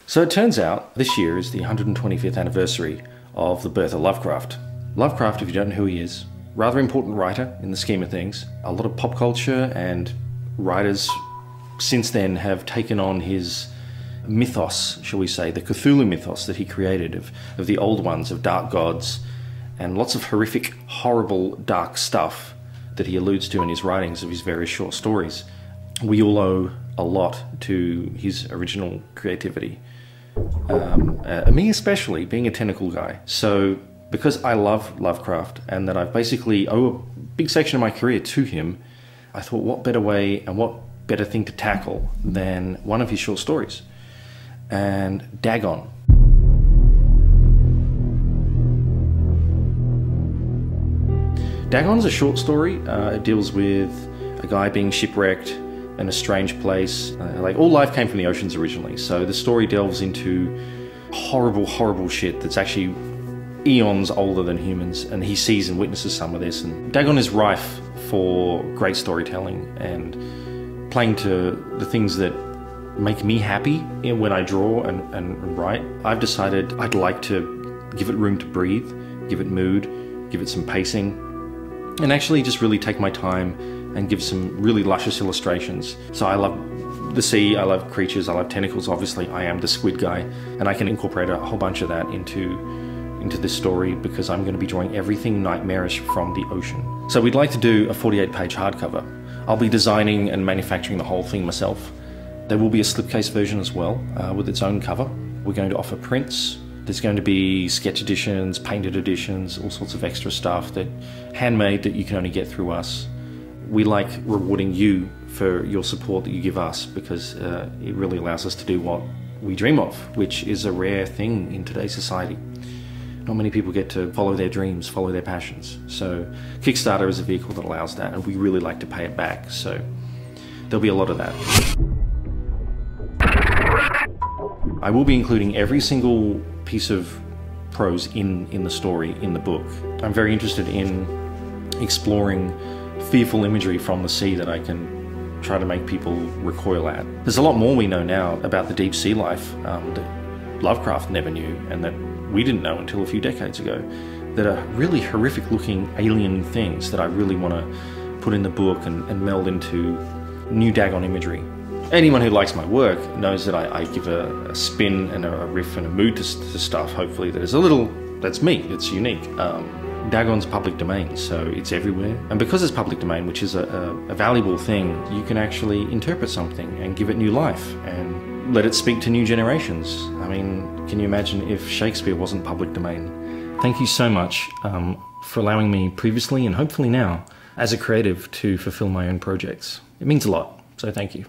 So it turns out this year is the 125th anniversary of the birth of Lovecraft. Lovecraft, if you don't know who he is, rather important writer in the scheme of things. A lot of pop culture and writers since then have taken on his mythos, shall we say, the Cthulhu mythos that he created of the old ones, of dark gods, and lots of horrific, horrible, dark stuff that he alludes to in his writings of his various short stories. We all owe a lot to his original creativity. Me especially, being a tentacle guy. So because I love Lovecraft and that I've basically owe a big section of my career to him, I thought what better way and what better thing to tackle than one of his short stories. And Dagon. Dagon's a short story. It deals with a guy being shipwrecked in a strange place. Like all life came from the oceans originally, so the story delves into horrible, horrible shit that's actually eons older than humans, and he sees and witnesses some of this. And Dagon is rife for great storytelling and playing to the things that make me happy when I draw and write. I've decided I'd like to give it room to breathe, give it mood, give it some pacing, and actually just really take my time and give some really luscious illustrations. So I love the sea, I love creatures, I love tentacles. Obviously I am the squid guy, and I can incorporate a whole bunch of that into this story because I'm going to be drawing everything nightmarish from the ocean. So we'd like to do a 48-page hardcover. I'll be designing and manufacturing the whole thing myself. There will be a slipcase version as well with its own cover. We're going to offer prints. There's going to be sketch editions, painted editions, all sorts of extra stuff that handmade that you can only get through us. We like rewarding you for your support that you give us because it really allows us to do what we dream of, which is a rare thing in today's society. Not many people get to follow their dreams, follow their passions. So Kickstarter is a vehicle that allows that, and we really like to pay it back. So there'll be a lot of that. I will be including every single piece of prose in the story, in the book. I'm very interested in exploring fearful imagery from the sea that I can try to make people recoil at. There's a lot more we know now about the deep sea life that Lovecraft never knew and that we didn't know until a few decades ago, that are really horrific looking alien things that I really want to put in the book and meld into new Dagon imagery. Anyone who likes my work knows that I give a spin and a riff and a mood to stuff, hopefully, that is a little, that's me, it's unique. Dagon's public domain, so it's everywhere. And because it's public domain, which is a valuable thing, you can actually interpret something and give it new life and let it speak to new generations. I mean, can you imagine if Shakespeare wasn't public domain? Thank you so much for allowing me previously and hopefully now, as a creative, to fulfill my own projects. It means a lot, so thank you.